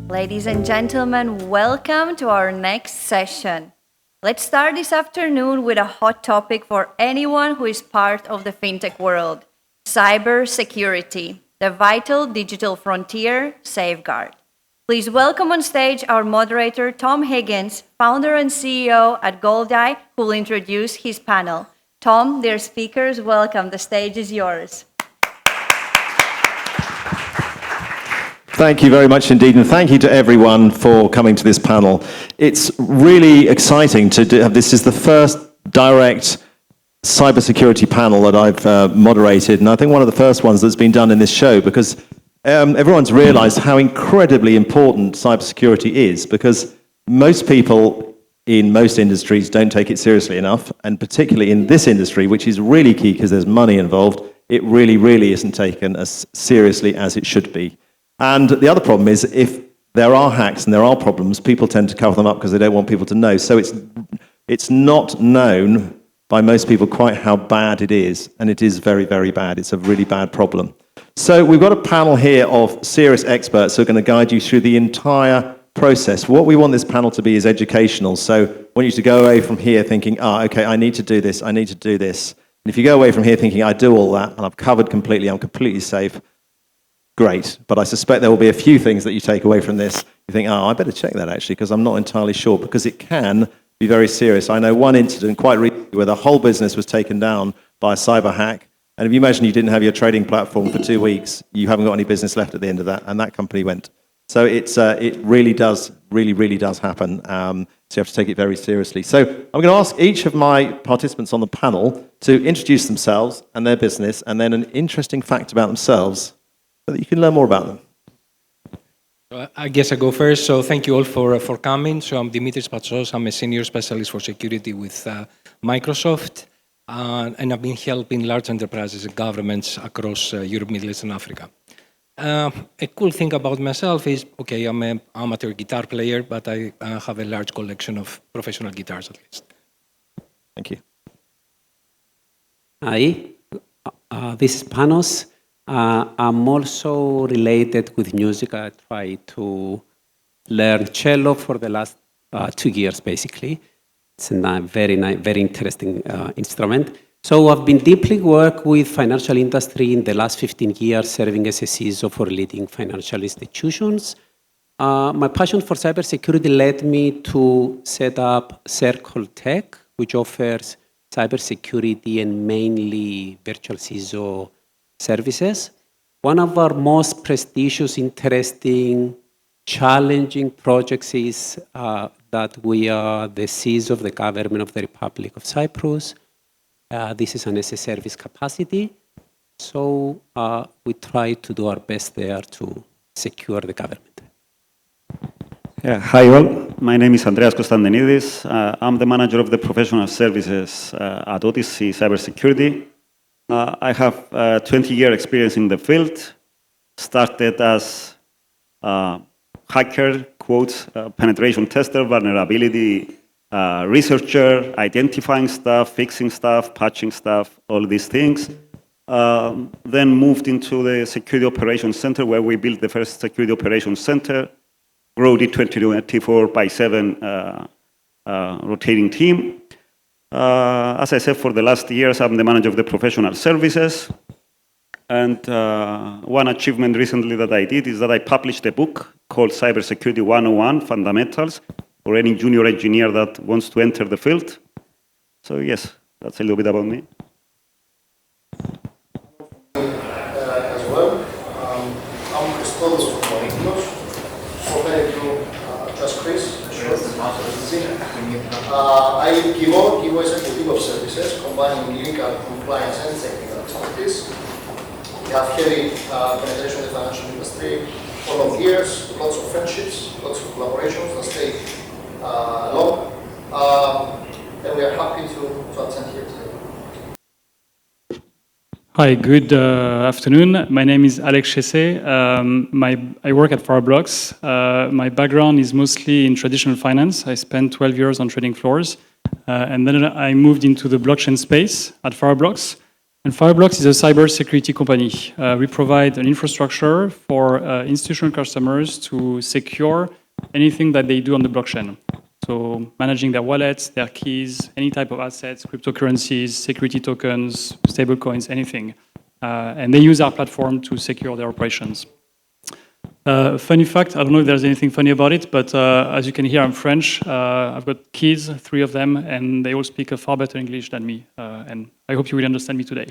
Ladies and gentlemen, welcome to our next session. Let's start this afternoon with a hot topic for anyone who is part of the FinTech world, cybersecurity, the vital digital frontier safeguard. Please welcome on stage our moderator, Tom Higgins, founder and CEO at Goldeye, who will introduce his panel. Tom, dear speakers, welcome. The stage is yours. Thank you very much indeed, and thank you to everyone for coming to this panel. It's really exciting to have this is the first direct cybersecurity panel that I've moderated, and I think one of the first ones that's been done in this show, because everyone's realized how incredibly important cybersecurity is, because most people in most industries don't take it seriously enough, and particularly in this industry, which is really key because there's money involved, it really, really isn't taken as seriously as it should be. And the other problem is, if there are hacks and there are problems, people tend to cover them up because they don't want people to know. So it's not known by most people quite how bad it is, and it is very, very bad. It's a really bad problem. So we've got a panel here of serious experts who are going to guide you through the entire process. What we want this panel to be is educational. So I want you to go away from here thinking, okay, I need to do this, I need to do this. And if you go away from here thinking, I do all that, and I've covered completely, I'm completely safe, great. But I suspect there will be a few things that you take away from this. You think, I better check that actually, because I'm not entirely sure, because it can be very serious. I know one incident quite recently where the whole business was taken down by a cyber hack. And if you imagine you didn't have your trading platform for 2 weeks, you haven't got any business left at the end of that, and that company went. So it really does happen. So you have to take it very seriously. So I'm going to ask each of my participants on the panel to introduce themselves and their business, and then an interesting fact about themselves so that you can learn more about them. I guess I go first. So thank you all for coming. So I'm Dimitrios Patsos. I'm a senior specialist for security with Microsoft, and I've been helping large enterprises and governments across Europe, Middle East, and Africa. A cool thing about myself is, okay, I'm an amateur guitar player, but I have a large collection of professional guitars at least. Thank you. Hi, this is Panos. I'm also related with music. I try to learn cello for the last 2 years, basically. It's a very interesting instrument. So I've been deeply worked with financial industry in the last 15 years, serving as a CISO for leading financial institutions. My passion for cybersecurity led me to set up Circle Tech, which offers cybersecurity and mainly virtual CISO services. One of our most prestigious, interesting, challenging projects is that we are the CISO of the government of the Republic of Cyprus. This is an as-a-service capacity, so we try to do our best there to secure the government. Yeah, hi all. My name is Andreas Constantinides. I'm the manager of the professional services at Odyssey CyberSecurity. I have 20-year experience in the field. Started as hacker, quotes, penetration tester, vulnerability researcher, identifying stuff, fixing stuff, patching stuff, all these things. Then moved into the Security Operations Center, where we built the first Security Operations Center, grew it 24/7 rotating team. As I said, for the last years, I'm the manager of the professional services. And one achievement recently that I did is that I published a book called Cybersecurity 101 Fundamentals for any junior engineer that wants to enter the field. So yes, that's a little bit about me. As well, I'm Christodoulos Papadopoulos. So thank you, just Chris. I geevo. geevo is a team of services combining legal, compliance, and technical expertise. We have heavy penetration in the financial industry for long years, lots of friendships, lots of collaborations that stay long, and we are happy to attend here today. Hi, good afternoon. My name is Chessé. I work at Fireblocks. My background is mostly in traditional finance. I spent 12 years on trading floors, and then I moved into the blockchain space at Fireblocks. And Fireblocks is a cybersecurity company. We provide an infrastructure for institutional customers to secure anything that they do on the blockchain. So managing their wallets, their keys, any type of assets, cryptocurrencies, security tokens, stablecoins, anything. And they use our platform to secure their operations. Funny fact, I don't know if there's anything funny about it, but as you can hear, I'm French. I've got kids, 3 of them, and they all speak a far better English than me. And I hope you will understand me today.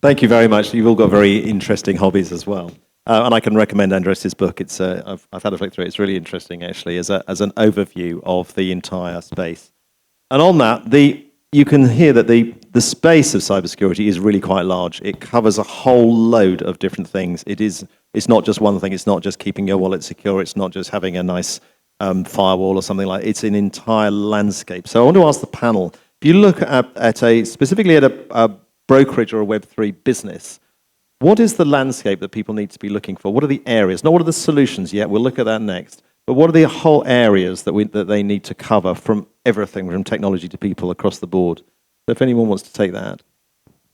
Thank you very much. You've all got very interesting hobbies as well. And I can recommend Andreas' book. It's I've had a flick through it. It's really interesting, actually, as an overview of the entire space. And on that, you can hear that the space of cybersecurity is really quite large. It covers a whole load of different things. It's not just one thing. It's not just keeping your wallet secure. It's not just having a nice firewall or something like that. It's an entire landscape. So I want to ask the panel, if you look specifically at a brokerage or a Web3 business, what is the landscape that people need to be looking for? What are the areas? Not what are the solutions yet. We'll look at that next. But what are the whole areas that they need to cover from everything, from technology to people across the board? So if anyone wants to take that.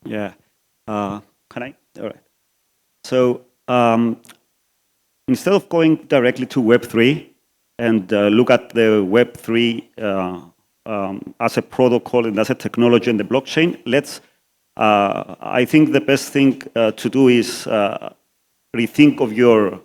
Yeah. Can I? All right. So instead of going directly to Web3 and look at the Web3 as a protocol and as a technology and the blockchain, I think the best thing to do is rethink of your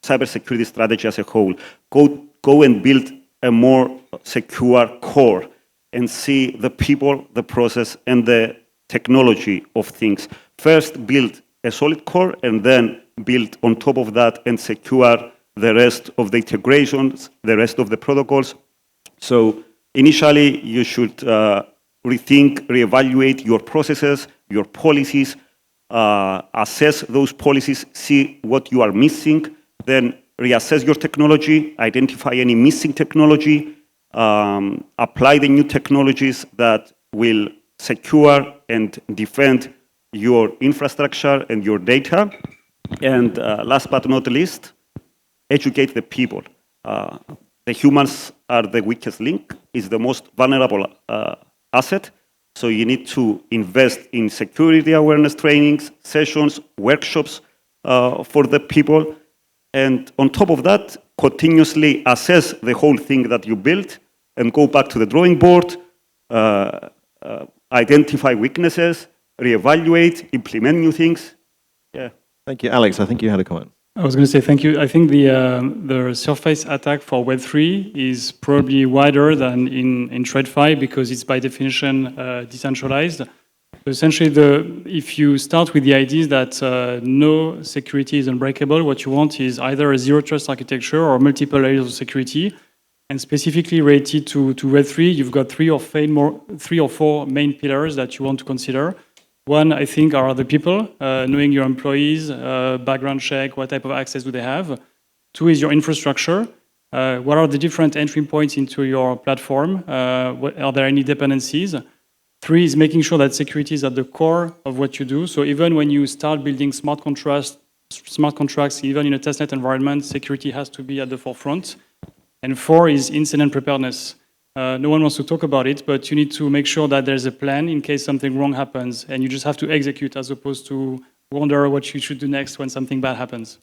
cybersecurity strategy as a whole. Go and build a more secure core and see the people, the process, and the technology of things. First, build a solid core, and then build on top of that and secure the rest of the integrations, the rest of the protocols. So initially, you should rethink, reevaluate your processes, your policies, assess those policies, see what you are missing, then reassess your technology, identify any missing technology, apply the new technologies that will secure and defend your infrastructure and your data. And last but not least, educate the people. The humans are the weakest link, is the most vulnerable asset. So you need to invest in security awareness trainings, sessions, workshops for the people. And on top of that, continuously assess the whole thing that you built and go back to the drawing board, identify weaknesses, reevaluate, implement new things. Yeah. Thank you. Alex, I think you had a comment. I was going to say thank you. I think the surface attack for Web3 is probably wider than in TradFi because it's by definition decentralized. So essentially, if you start with the idea that no security is unbreakable, what you want is either a zero trust architecture or multiple layers of security. And specifically related to Web3, you've got three or four main pillars that you want to consider. One, I think, are the people, knowing your employees, background check, what type of access do they have. Two is your infrastructure. What are the different entry points into your platform? Are there any dependencies? Three is making sure that security is at the core of what you do. So even when you start building smart contracts, even in a testnet environment, security has to be at the forefront. And four is incident preparedness. No one wants to talk about it, but you need to make sure that there's a plan in case something wrong happens, and you just have to execute as opposed to wonder what you should do next when something bad happens.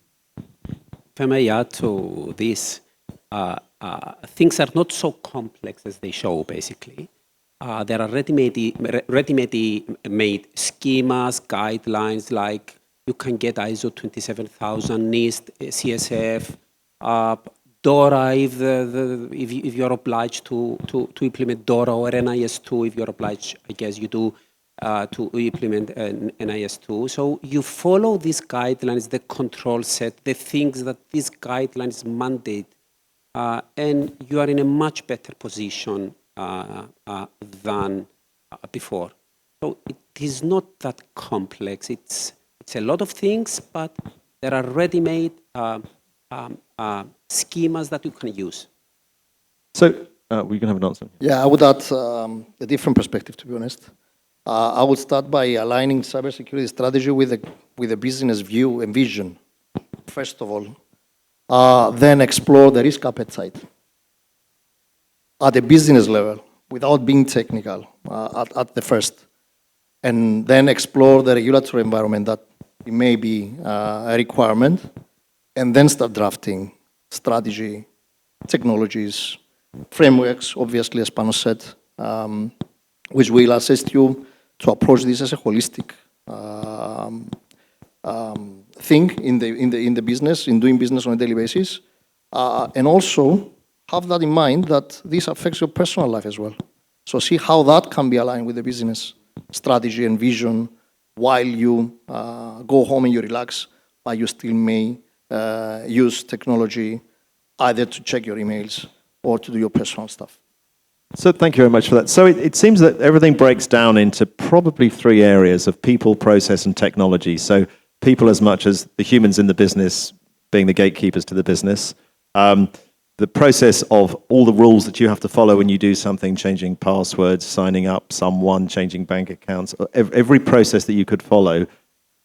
If I may add to this, things are not so complex as they show, basically. There are ready-made schemas, guidelines, like you can get ISO 27000, NIST, CSF, DORA if you're obliged to implement DORA, or NIS2 if you're obliged, I guess you do, to implement NIS2. So you follow these guidelines, the control set, the things that these guidelines mandate, and you are in a much better position than before. So it is not that complex. It's a lot of things, but there are ready-made schemas that you can use. So we can have an answer. Yeah, I would add a different perspective, to be honest. I would start by aligning cybersecurity strategy with a business view and vision, first of all. Then explore the risk appetite at a business level without being technical at the first. and then explore the regulatory environment that it may be a requirement, and then start drafting strategy, technologies, frameworks, obviously, as Panos said, which will assist you to approach this as a holistic thing in the business, in doing business on a daily basis, and also have that in mind that this affects your personal life as well. So see how that can be aligned with the business strategy and vision while you go home and you relax, but you still may use technology either to check your emails or to do your personal stuff. So thank you very much for that. So it seems that everything breaks down into probably three areas of people, process, and technology. So people as much as the humans in the business being the gatekeepers to the business. The process of all the rules that you have to follow when you do something, changing passwords, signing up someone, changing bank accounts. Every process that you could follow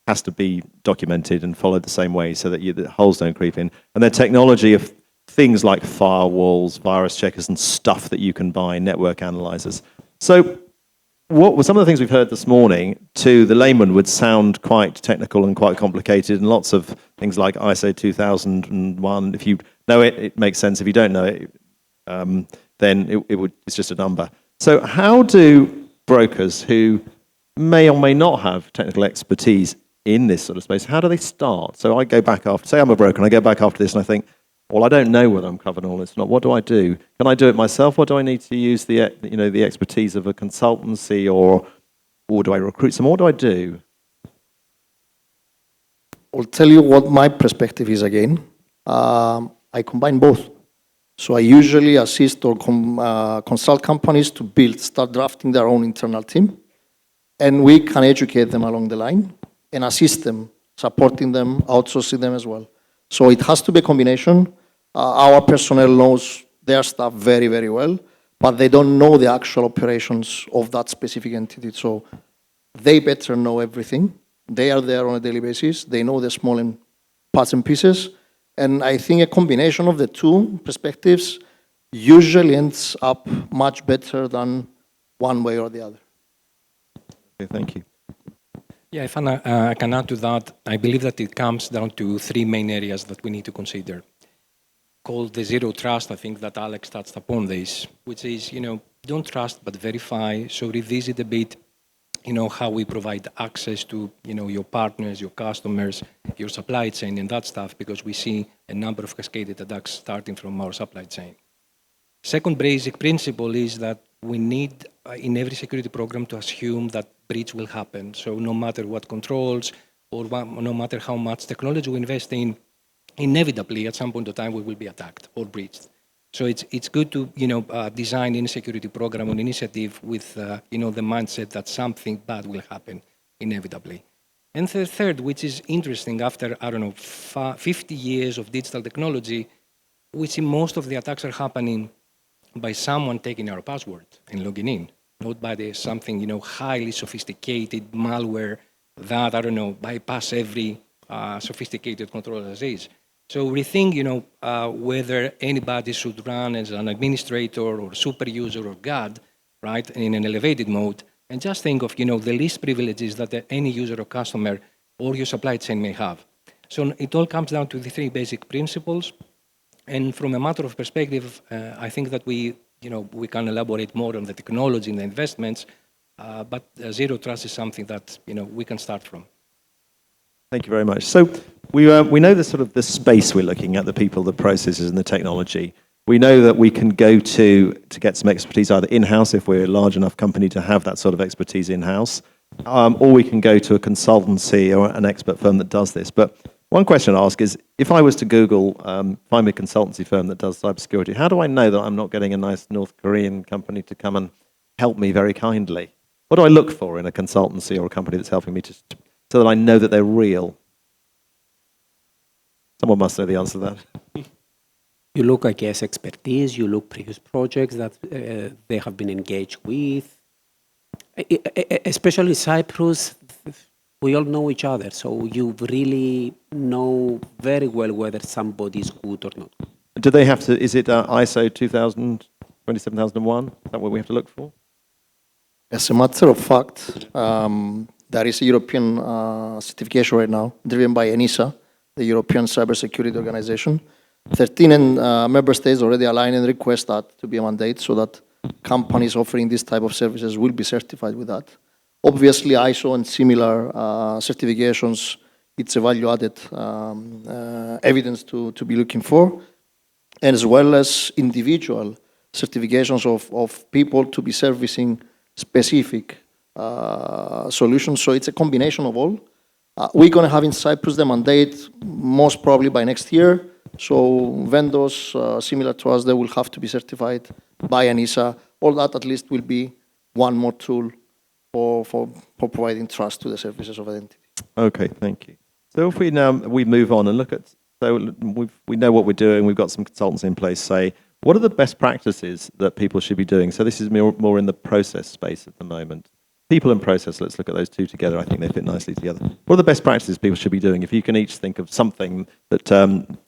has to be documented and followed the same way so that the holes don't creep in. And then technology of things like firewalls, virus checkers, and stuff that you can buy, network analyzers. So what were some of the things we've heard this morning to the layman would sound quite technical and quite complicated, and lots of things like ISO 2001. If you know it, it makes sense. If you don't know it, then it's just a number. So how do brokers who may or may not have technical expertise in this sort of space, how do they start? So I go back after, say I'm a broker, and I go back after this and I think, well, I don't know whether I'm covering all this or not. What do I do? Can I do it myself, or do I need to use the expertise of a consultancy, or do I recruit some? What do I do? I'll tell you what my perspective is again. I combine both. So I usually assist or consult companies to start drafting their own internal team, and we can educate them along the line and assist them, supporting them, outsourcing them as well. So it has to be a combination. Our personnel knows their stuff very, very well, but they don't know the actual operations of that specific entity. So they better know everything. They are there on a daily basis. They know the small and parts and pieces. And I think a combination of the two perspectives usually ends up much better than one way or the other. Okay, thank you. Yeah, if I can add to that, I believe that it comes down to three main areas that we need to consider. Called the zero trust, I think that Alex touched upon this, which is, don't trust but verify. So revisit a bit, how we provide access to, your partners, your customers, your supply chain and that stuff, because we see a number of cascaded attacks starting from our supply chain. Second basic principle is that we need, in every security program, to assume that breach will happen. So no matter what controls or no matter how much technology we invest in, inevitably at some point in time we will be attacked or breached. So it's good to design any security program or initiative with the mindset that something bad will happen inevitably. And the third, which is interesting, after 50 years of digital technology, we see most of the attacks are happening by someone taking our password and logging in, not by something highly sophisticated malware that bypass every sophisticated control as is. So rethink whether anybody should run as an administrator or super user or God, right, in an elevated mode, and just think of the least privileges that any user or customer or your supply chain may have. So it all comes down to the three basic principles. And from a matter of perspective, I think that we can elaborate more on the technology and the investments, but zero trust is something that we can start from. Thank you very much. So we know the space we're looking at, the people, the processes, and the technology. We know that we can go to get some expertise either in-house if we're a large enough company to have that sort of expertise in-house, or we can go to a consultancy or an expert firm that does this. But one question I ask is, if I was to Google, find me a consultancy firm that does cybersecurity, how do I know that I'm not getting a nice North Korean company to come and help me very kindly? What do I look for in a consultancy or a company that's helping me so that I know that they're real? Someone must know the answer to that. You look, I guess, expertise, you look previous projects that they have been engaged with. Especially Cyprus, we all know each other, so you really know very well whether somebody is good or not. Do they have to, is it ISO 27001? Is that what we have to look for? As a matter of fact, there is a European certification right now, driven by ENISA, the European Cybersecurity Organization. 13 member states already aligned and request that to be a mandate so that companies offering this type of services will be certified with that. Obviously, ISO and similar certifications, it's a value-added evidence to be looking for, and as well as individual certifications of people to be servicing specific solutions. So it's a combination of all. We're going to have in Cyprus the mandate most probably by next year. So vendors similar to us, they will have to be certified by ENISA. All that at least will be one more tool for providing trust to the services of identity. Okay, thank you. So if we move on and look at, so we know what we're doing, we've got some consultants in place, say, what are the best practices that people should be doing? So this is more in the process space at the moment. People and process, let's look at those two together. I think they fit nicely together. What are the best practices people should be doing? If you can each think of something that,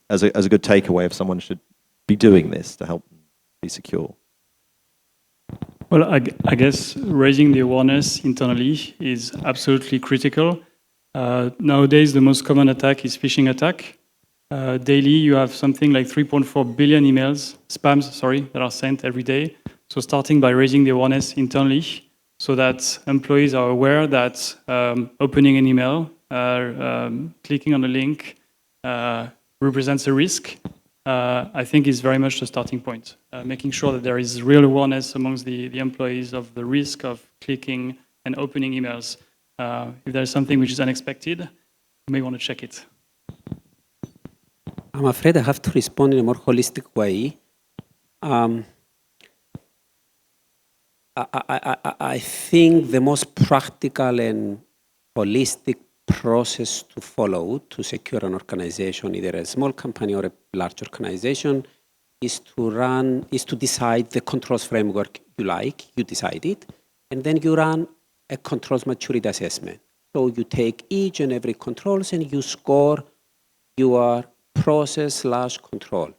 as a good takeaway, if someone should be doing this to help them be secure. Well, I guess raising the awareness internally is absolutely critical. Nowadays, the most common attack is phishing attack. Daily, you have something like 3.4 billion spams, that are sent every day. So starting by raising the awareness internally so that employees are aware that opening an email, clicking on a link represents a risk, I think is very much the starting point. Making sure that there is real awareness amongst the employees of the risk of clicking and opening emails. If there's something which is unexpected, you may want to check it. I'm afraid I have to respond in a more holistic way. I think the most practical and holistic process to follow to secure an organization, either a small company or a large organization, is to decide the controls framework you decide it, and then you run a controls maturity assessment. So you take each and every controls and you score your process/control.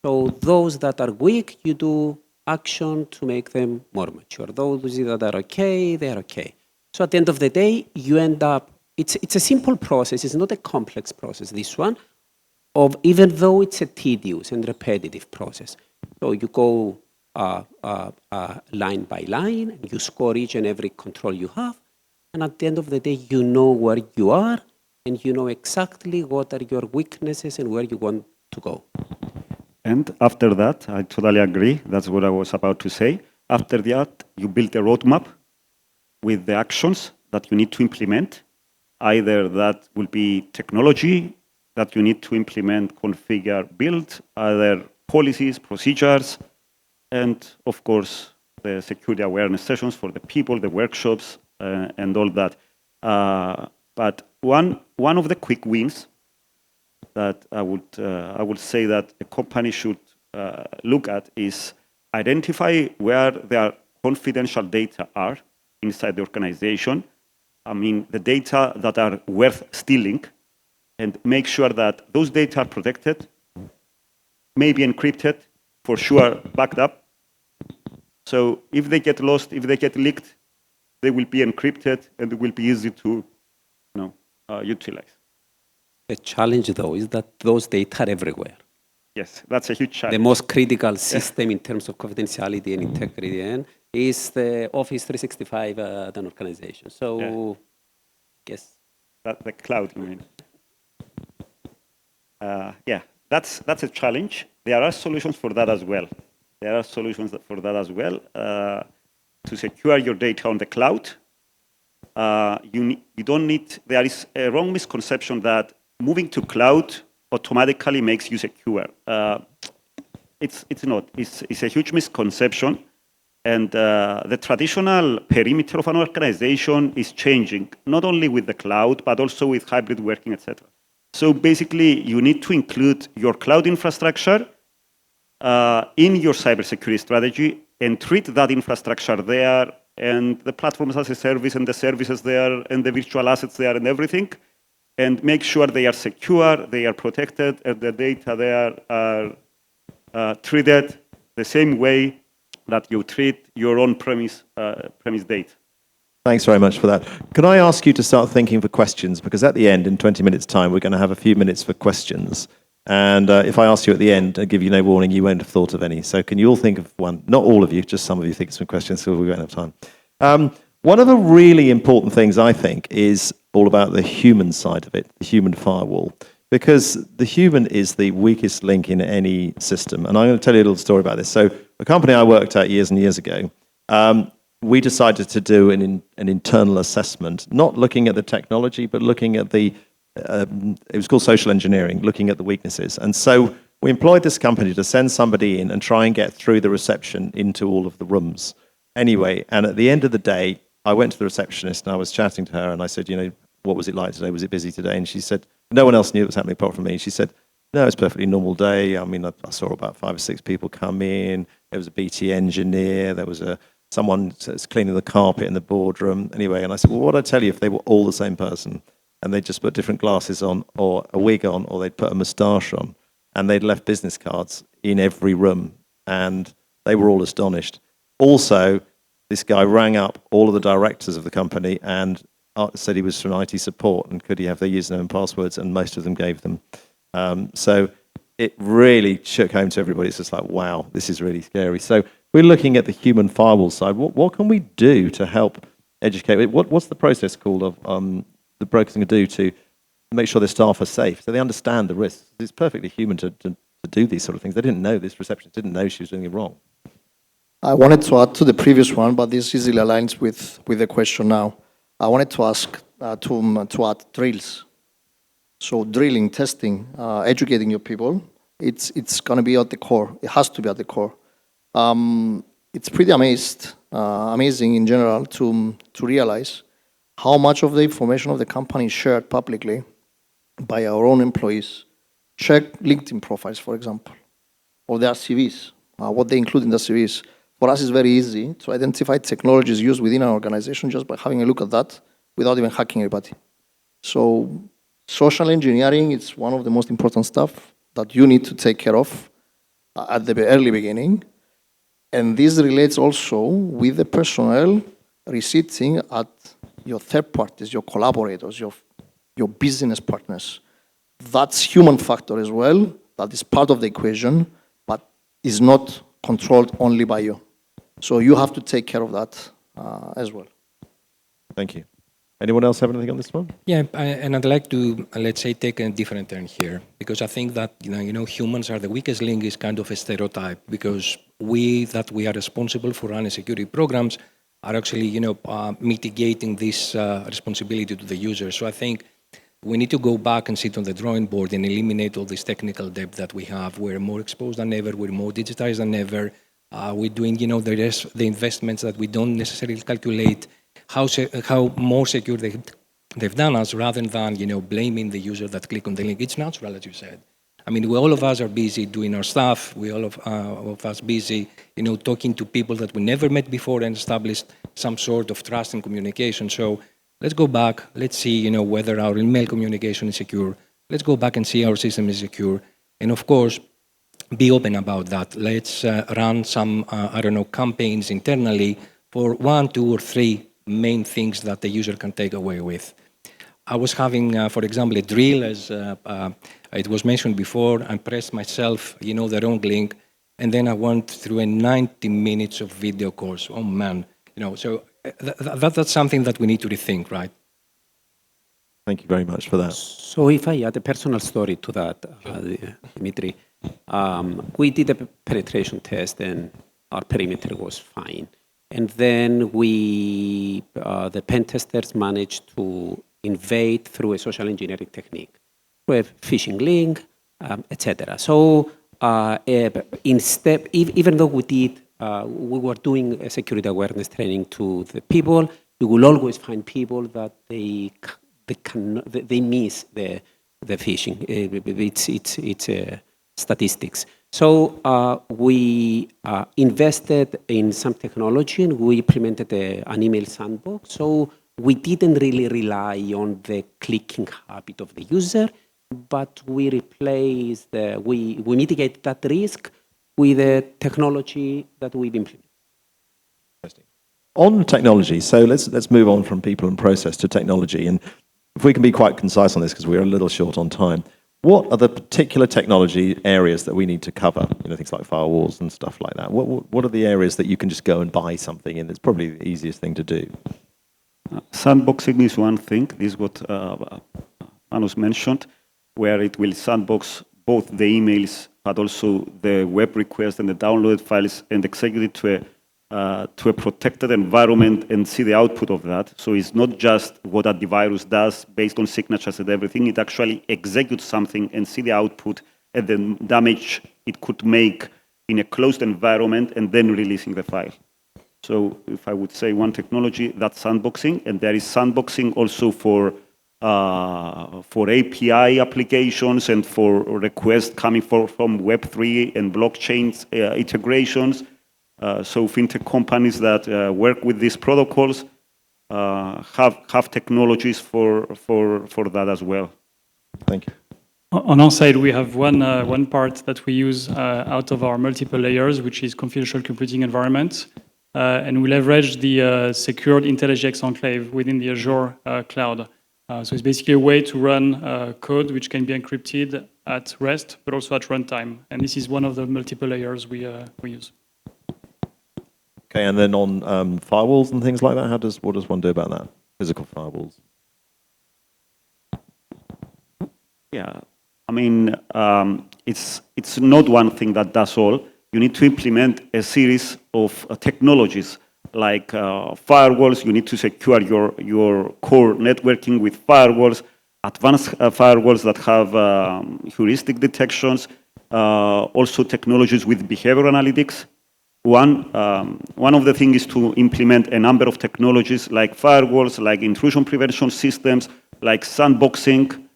So those that are weak, you do action to make them more mature. Those that are okay, they are okay. So at the end of the day, you end up, it's a simple process, it's not a complex process, this one, even though it's a tedious and repetitive process. So you go line by line, and you score each and every control you have, and at the end of the day, you know where you are, and you know exactly what are your weaknesses and where you want to go. And after that, I totally agree. That's what I was about to say. After that, you build a roadmap with the actions that you need to implement. Either that will be technology that you need to implement, configure, build, other policies, procedures, and of course, the security awareness sessions for the people, the workshops, and all that. But one of the quick wins that I would say that a company should look at is identify where their confidential data are inside the organization. I mean, the data that are worth stealing, and make sure that those data are protected, maybe encrypted, for sure backed up. So if they get lost, if they get leaked, they will be encrypted and it will be easy to utilize. The challenge, though, is that those data are everywhere. Yes, that's a huge challenge. The most critical system in terms of confidentiality and integrity is the Office 365 at an organization. So, yes. That's the cloud, you mean? That's a challenge. There are solutions for that as well. To secure your data on the cloud, you don't need, there is a wrong misconception that moving to cloud automatically makes you secure. It's not. It's a huge misconception. And the traditional perimeter of an organization is changing, not only with the cloud, but also with hybrid working, etc. So basically, you need to include your cloud infrastructure in your cybersecurity strategy and treat that infrastructure there and the platforms as a service and the services there and the virtual assets there and everything, and make sure they are secure, they are protected, and the data there are treated the same way that you treat your own premise data. Thanks very much for that. Can I ask you to start thinking for questions? Because at the end, in 20 minutes' time, we're going to have a few minutes for questions. And if I ask you at the end, I give you no warning, you won't have thought of any. So can you all think of one? Not all of you, just some of you think of some questions, so we won't have time. One of the really important things, I think, is all about the human side of it, the human firewall. Because the human is the weakest link in any system. And I'm going to tell you a little story about this. So a company I worked at years and years ago, we decided to do an internal assessment, not looking at the technology, but looking at it was called social engineering, looking at the weaknesses. And so we employed this company to send somebody in and try and get through the reception into all of the rooms. Anyway, and at the end of the day, I went to the receptionist and I was chatting to her and I said, what was it like today? Was it busy today? And she said, no one else knew it was happening apart from me. She said, no, it's a perfectly normal day. I mean, I saw about 5 or 6 people come in. There was a BT engineer. There was someone that's cleaning the carpet in the boardroom. Anyway, and I said, well, what would I tell you if they were all the same person? And they just put different glasses on or a wig on or they'd put a moustache on and they'd left business cards in every room and they were all astonished. Also, this guy rang up all of the directors of the company and said he was from IT support and could he have their username and passwords, and most of them gave them. So it really shook home to everybody. It's just like, wow, this is really scary. So we're looking at the human firewall side. What can we do to help educate? What's the process called of the brokers can do to make sure their staff are safe so they understand the risks? It's perfectly human to do these sort of things. They didn't know, this receptionist didn't know she was doing it wrong. I wanted to add to the previous one, but this easily aligns with the question now. I wanted to ask to add drills. So drilling, testing, educating your people, it's going to be at the core. It has to be at the core. It's pretty amazing in general to realize how much of the information of the company is shared publicly by our own employees. Check LinkedIn profiles, for example, or their CVs, what they include in the CVs. For us, it's very easy to identify technologies used within our organization just by having a look at that without even hacking anybody. So social engineering is one of the most important stuff that you need to take care of at the early beginning. And this relates also with the personnel receiving at your third parties, your collaborators, your business partners. That's human factor as well. That is part of the equation, but is not controlled only by you. So you have to take care of that as well. Thank you. Anyone else have anything on this one? Yeah, and I'd like to, let's say, take a different turn here, because I think that, humans are the weakest link is kind of a stereotype, because we are responsible for running security programs are actually, mitigating this responsibility to the user. So I think we need to go back and sit on the drawing board and eliminate all this technical debt that we have. We're more exposed than ever. We're more digitized than ever. We're doing, the investments that we don't necessarily calculate how more secure they've done us, rather than, blaming the user that click on the link. It's natural, as you said. I mean, all of us are busy doing our stuff. We all of us busy, talking to people that we never met before and established some sort of trust and communication. So let's go back. Let's see, whether our email communication is secure. Let's go back and see our system is secure. And of course, be open about that. Let's run some, campaigns internally for 1, 2, or 3 main things that the user can take away with. I was having, for example, a drill, as it was mentioned before. I pressed myself, the wrong link, and then I went through a 90 minutes of video course. Oh man, so that's something that we need to rethink, right? Thank you very much for that. So if I add a personal story to that, Dimitri, we did a penetration test and our perimeter was fine. And then the pen testers managed to invade through a social engineering technique, through a phishing link, etc. So even though we were doing a security awareness training to the people, you will always find people that they miss the phishing. It's statistics. So we invested in some technology and we implemented an email sandbox. So we didn't really rely on the clicking habit of the user, but we mitigate that risk with the technology that we've implemented. Interesting. On technology, so let's move on from people and process to technology. And if we can be quite concise on this, because we're a little short on time, what are the particular technology areas that we need to cover? Things like firewalls and stuff like that. What are the areas that you can just go and buy something in? It's probably the easiest thing to do. Sandboxing is one thing. This is what Panos mentioned, where it will sandbox both the emails, but also the web requests and the downloaded files, and execute it to a protected environment and see the output of that. So it's not just what a virus does based on signatures and everything. It actually executes something and see the output and the damage it could make in a closed environment, and then releasing the file. So if I would say one technology, that's sandboxing, and there is sandboxing also for API applications and for requests coming from Web3 and blockchains integrations. So fintech companies that work with these protocols have technologies for that as well. Thank you. On our side, we have one part that we use out of our multiple layers, which is confidential computing environment. And we leverage the secured IntelliJ Enclave within the Azure cloud. So it's basically a way to run code which can be encrypted at rest, but also at runtime. And this is one of the multiple layers we use. Okay, and then on firewalls and things like that, what does one do about that? Physical firewalls. Yeah, I mean, it's not one thing that does all. You need to implement a series of technologies like firewalls. You need to secure your core networking with firewalls, advanced firewalls that have heuristic detections, also technologies with behavioral analytics. One of the things is to implement a number of technologies like firewalls, like intrusion prevention systems, like sandboxing.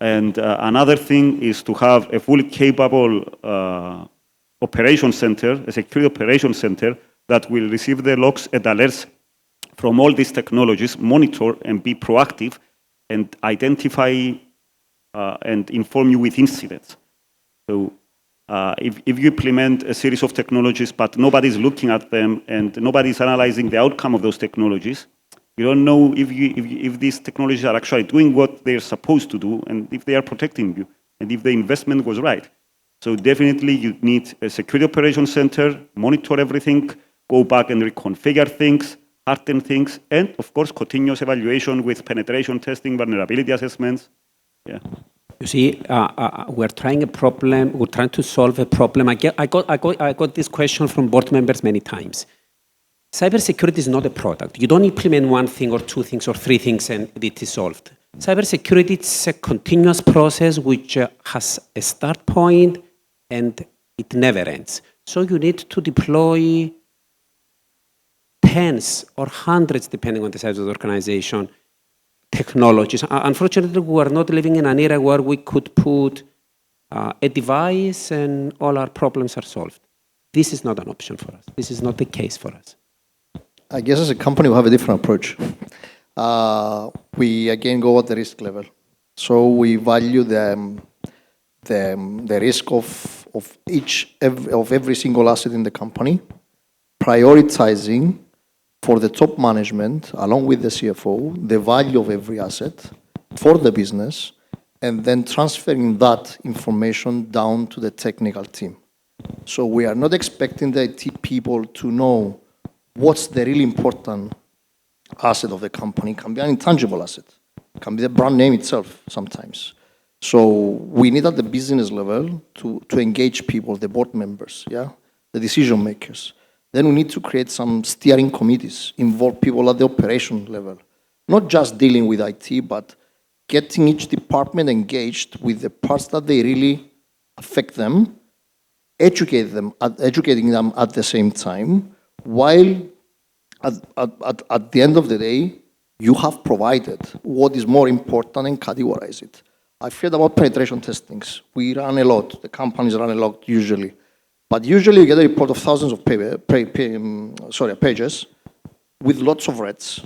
And another thing is to have a fully capable operation center, a security operation center that will receive the logs and alerts from all these technologies, monitor and be proactive, and identify and inform you with incidents. So if you implement a series of technologies, but nobody's looking at them and nobody's analyzing the outcome of those technologies, you don't know if these technologies are actually doing what they're supposed to do, and if they are protecting you, and if the investment was right. So definitely you need a security operations center, monitor everything, go back and reconfigure things, harden things, and of course continuous evaluation with penetration testing, vulnerability assessments. Yeah. You see, we're trying to solve a problem. I got this question from board members many times. Cybersecurity is not a product. You don't implement one thing or two things or three things and it is solved. Cybersecurity is a continuous process which has a start point and it never ends. So you need to deploy tens or hundreds, depending on the size of the organization, technologies. Unfortunately, we are not living in an era where we could put a device and all our problems are solved. This is not an option for us. This is not the case for us. I guess as a company, we have a different approach. We again go at the risk level. So we value the risk of every single asset in the company, prioritizing for the top management, along with the CFO, the value of every asset for the business, and then transferring that information down to the technical team. So we are not expecting the IT people to know what's the really important asset of the company. It can be an intangible asset. It can be the brand name itself sometimes. So we need at the business level to engage people, the board members, yeah, the decision makers. Then we need to create some steering committees, involve people at the operation level, not just dealing with IT, but getting each department engaged with the parts that they really affect them, educating them at the same time, while at the end of the day, you have provided what is more important and categorize it. I've heard about penetration testings. We run a lot. The companies run a lot usually. But usually you get a report of thousands of pages with lots of reds,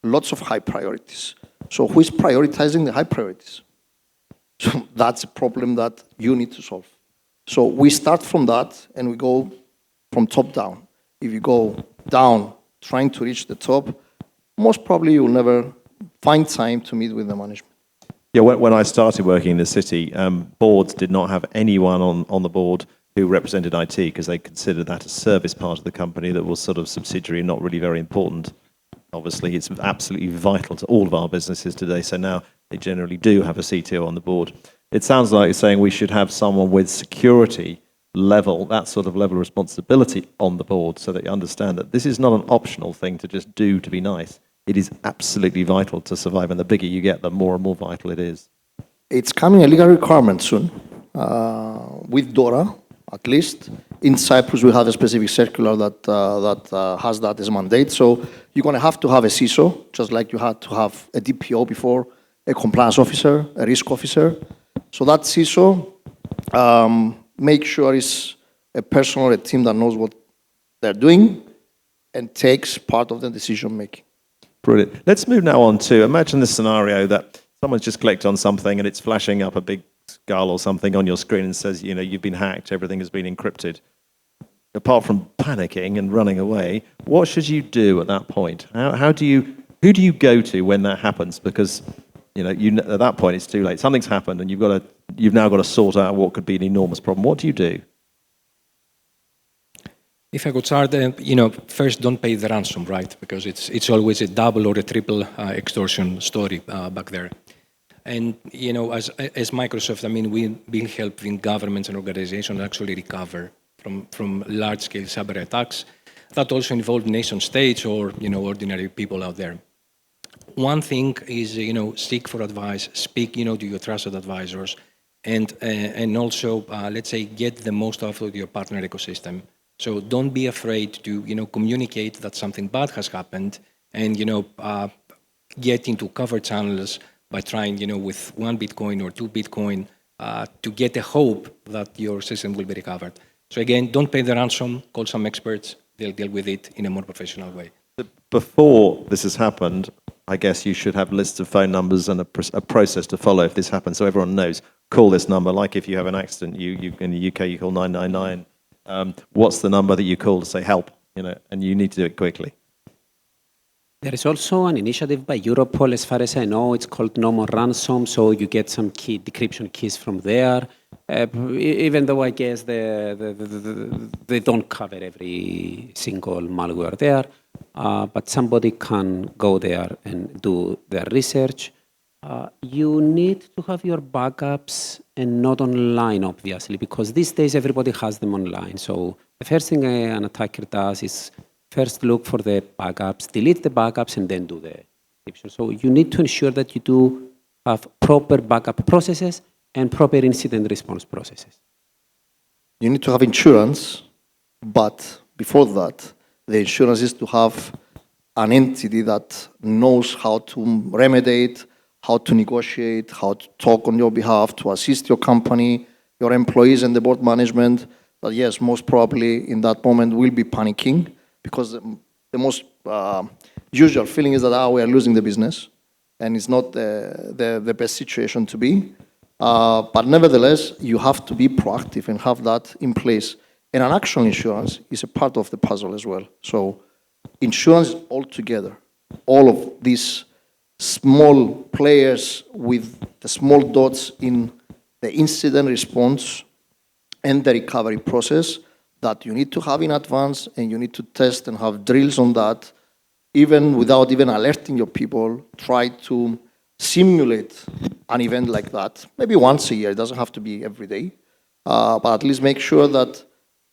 lots of high priorities. So who is prioritizing the high priorities? So that's a problem that you need to solve. So we start from that and we go from top down. If you go down trying to reach the top, most probably you'll never find time to meet with the management. Yeah, when I started working in the city, boards did not have anyone on the board who represented IT because they considered that a service part of the company that was sort of subsidiary and not really very important. Obviously, it's absolutely vital to all of our businesses today. So now they generally do have a CTO on the board. It sounds like you're saying we should have someone with security level, that sort of level of responsibility on the board so that you understand that this is not an optional thing to just do to be nice. It is absolutely vital to survive. And the bigger you get, the more and more vital it is. It's coming a legal requirement soon with DORA, at least. In Cyprus, we have a specific circular that has that as a mandate. So you're going to have a CISO, just like you had to have a DPO before, a compliance officer, a risk officer. So that CISO, make sure it's a person or a team that knows what they're doing and takes part of the decision making. Brilliant. Let's move now on to, imagine the scenario that someone's just clicked on something and it's flashing up a big skull or something on your screen and says, you know, you've been hacked, everything has been encrypted. Apart from panicking and running away, what should you do at that point? Who do you go to when that happens? Because at that point it's too late. Something's happened and you've now got to sort out what could be an enormous problem. What do you do? If I could start, first don't pay the ransom, right? Because it's always a double or a triple extortion story back there. And as Microsoft, we've been helping governments and organizations actually recover from large-scale cyber attacks that also involve nation states or ordinary people out there. One thing is seek for advice, speak to your trusted advisors, and also let's say get the most out of your partner ecosystem. So don't be afraid to communicate that something bad has happened, and get into cover channels by trying with 1 Bitcoin or 2 Bitcoin to get a hope that your system will be recovered. So again, don't pay the ransom, call some experts, they'll deal with it in a more professional way. Before this has happened, I guess you should have lists of phone numbers and a process to follow if this happens, so everyone knows, call this number. Like if you have an accident, you in the UK, you call 999. What's the number that you call to say help, and you need to do it quickly. There is also an initiative by Europol, as far as I know, it's called No More Ransom, so you get some decryption keys from there. Even though I guess they don't cover every single malware there, but somebody can go there and do their research. You need to have your backups and not online, obviously, because these days everybody has them online. So the first thing an attacker does is first look for the backups, delete the backups, and then do the encryption. So you need to ensure that you do have proper backup processes and proper incident response processes. You need to have insurance, but before that, the insurance is to have an entity that knows how to remediate, how to negotiate, how to talk on your behalf, to assist your company, your employees and the board management, that yes, most probably in that moment will be panicking because the most usual feeling is that we are losing the business and it's not the best situation to be. But nevertheless, you have to be proactive and have that in place. And an actual insurance is a part of the puzzle as well. So insurance altogether, all of these small players with the small dots in the incident response and the recovery process that you need to have in advance, and you need to test and have drills on that, even without even alerting your people. Try to simulate an event like that, maybe once a year. It doesn't have to be every day, but at least make sure that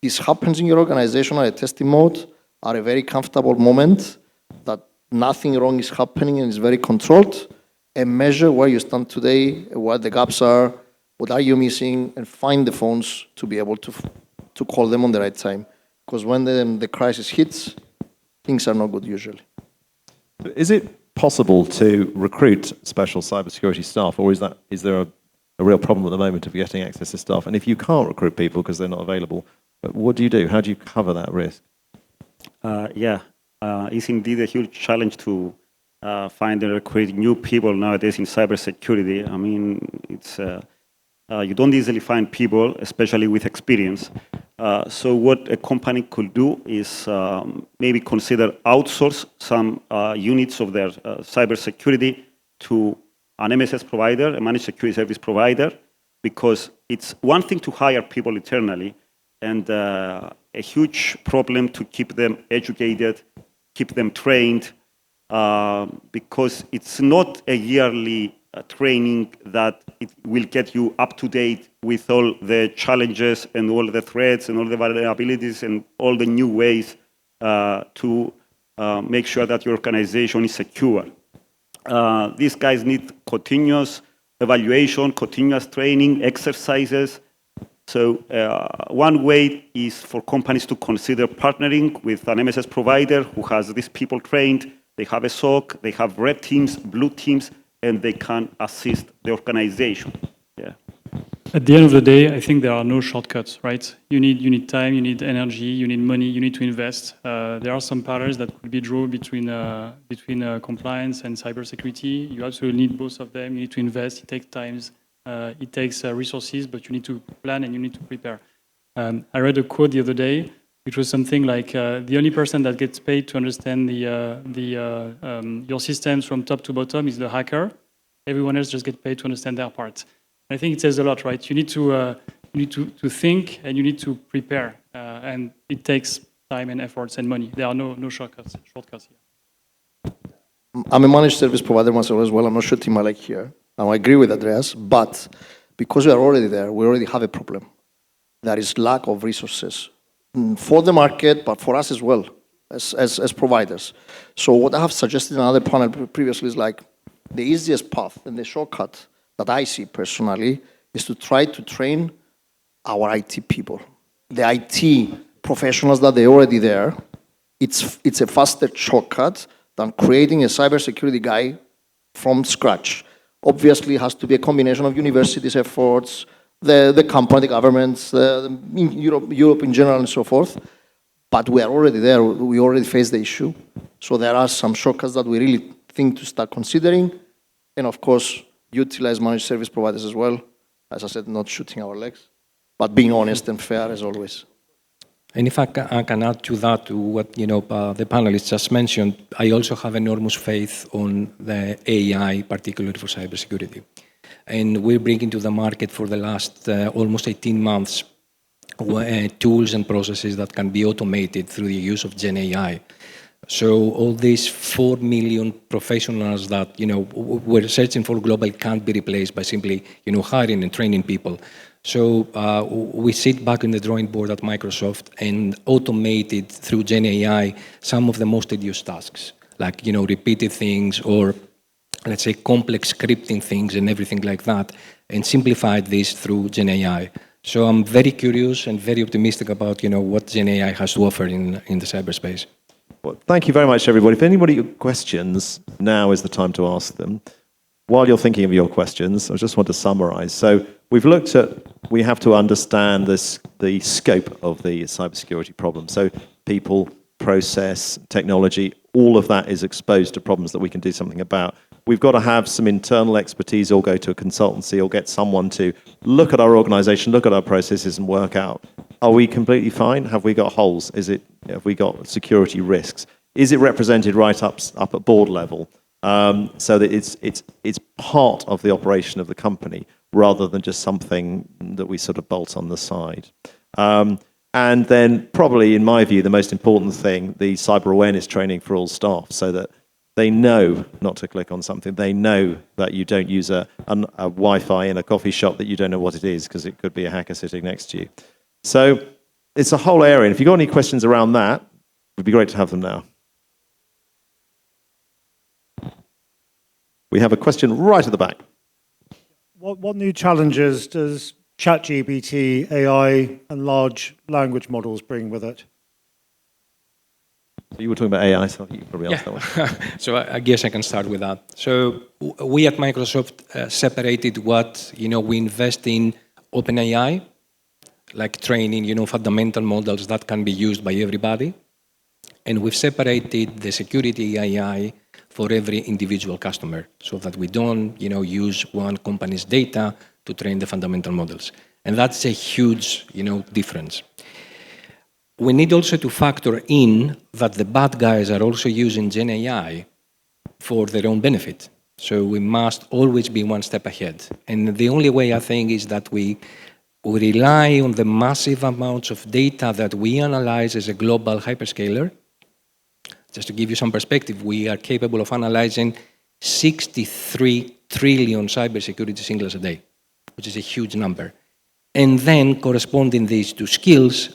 this happens in your organization at a testing mode, at a very comfortable moment, that nothing wrong is happening and it's very controlled, and measure where you stand today, what the gaps are, what are you missing, and find the phones to be able to call them on the right time. Because when the crisis hits, things are not good usually. Is it possible to recruit special cybersecurity staff, or is there a real problem at the moment of getting access to staff? And if you can't recruit people because they're not available, what do you do? How do you cover that risk? It's indeed a huge challenge to find and recruit new people nowadays in cybersecurity. I mean, it's You don't easily find people, especially with experience. So what a company could do is maybe consider outsource some units of their cybersecurity to an MSS provider, a managed security service provider, because it's one thing to hire people internally and a huge problem to keep them educated, keep them trained, because it's not a yearly training that it will get you up to date with all the challenges and all the threats and all the vulnerabilities and all the new ways to make sure that your organization is secure. These guys need continuous evaluation, continuous training, exercises. So one way is for companies to consider partnering with an MSS provider who has these people trained. They have a SOC, they have red teams, blue teams, and they can assist the organization. Yeah. At the end of the day, I think there are no shortcuts, right? You need time, you need energy, you need money, you need to invest. There are some parallels that could be drawn between compliance and cybersecurity. You absolutely need both of them. You need to invest. It takes time. It takes resources, but you need to plan and you need to prepare. I read a quote the other day, which was something like, the only person that gets paid to understand your systems from top to bottom is the hacker. Everyone else just gets paid to understand their part. I think it says a lot, right? You need to think and you need to prepare, and it takes time and efforts and money. There are no shortcuts here. I'm a managed service provider myself as well. I'm not shooting my leg here. Now, I agree with Andreas, but because we are already there, we already have a problem. There is lack of resources for the market, but for us as well, as providers. So what I have suggested in another panel previously is like the easiest path and the shortcut that I see personally is to try to train our IT people. The IT professionals that they're already there, it's a faster shortcut than creating a cybersecurity guy from scratch. Obviously, it has to be a combination of universities' efforts, the company, the governments, Europe in general, and so forth. But we are already there. We already face the issue. So there are some shortcuts that we really think to start considering. And of course, utilize managed service providers as well. As I said, not shooting our legs, but being honest and fair as always. And if I can add to that, to what the panelists just mentioned, I also have enormous faith on the AI, particularly for cybersecurity. And we're bringing to the market for the last almost 18 months tools and processes that can be automated through the use of Gen AI. So all these 4 million professionals that we're searching for globally can't be replaced by simply hiring and training people. So we sit back in the drawing board at Microsoft and automated through Gen AI some of the most tedious tasks, like repeated things or let's say complex scripting things and everything like that, and simplified this through Gen AI. So I'm very curious and very optimistic about what Gen AI has to offer in the cyberspace. Well, thank you very much, everybody. If anybody has questions, now is the time to ask them. While you're thinking of your questions, I just want to summarize. So we've looked at, we have to understand the scope of the cybersecurity problem. So people, process, technology, all of that is exposed to problems that we can do something about. We've got to have some internal expertise or go to a consultancy or get someone to look at our organization, look at our processes and work out, are we completely fine? Have we got holes? Have we got security risks? Is it represented right up at board level? So that it's part of the operation of the company rather than just something that we sort of bolt on the side. And then probably, in my view, the most important thing, the cyber awareness training for all staff so that they know not to click on something. They know that you don't use a Wi-Fi in a coffee shop that you don't know what it is because it could be a hacker sitting next to you. So it's a whole area. And if you've got any questions around that, it would be great to have them now. We have a question right at the back. What new challenges does ChatGPT, AI, and large language models bring with it? You were talking about AI, so I think you probably answer that one. So I guess I can start with that. So we at Microsoft separated what we invest in OpenAI, like training fundamental models that can be used by everybody, and we've separated the security AI for every individual customer, so that we don't use one company's data to train the fundamental models. And that's a huge, difference. We need also to factor in that the bad guys are also using Gen AI for their own benefit. So we must always be one step ahead. And the only way I think is that we rely on the massive amounts of data that we analyze as a global hyperscaler. Just to give you some perspective, we are capable of analyzing 63 trillion cybersecurity signals a day, which is a huge number. And then corresponding these to skills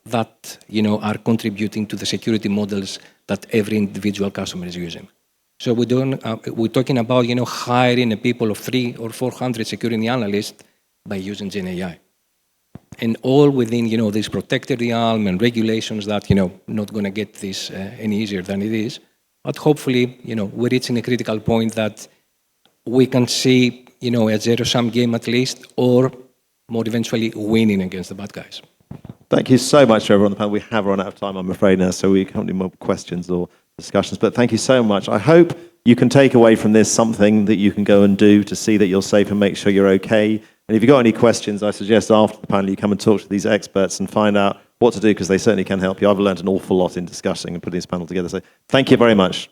that are contributing to the security models that every individual customer is using. So we're talking about hiring a people of 300 or 400 security analysts by using Gen AI, and all within this protected realm and regulations that not going to get this any easier than it is. But hopefully we're reaching a critical point that we can see a zero-sum game at least, or more eventually winning against the bad guys. Thank you so much to everyone on the panel. We have run out of time, I'm afraid, now, so we can't do more questions or discussions. But thank you so much. I hope you can take away from this something that you can go and do to see that you're safe and make sure you're okay. And if you've got any questions, I suggest after the panel you come and talk to these experts and find out what to do, because they certainly can help you. I've learned an awful lot in discussing and putting this panel together. So thank you very much.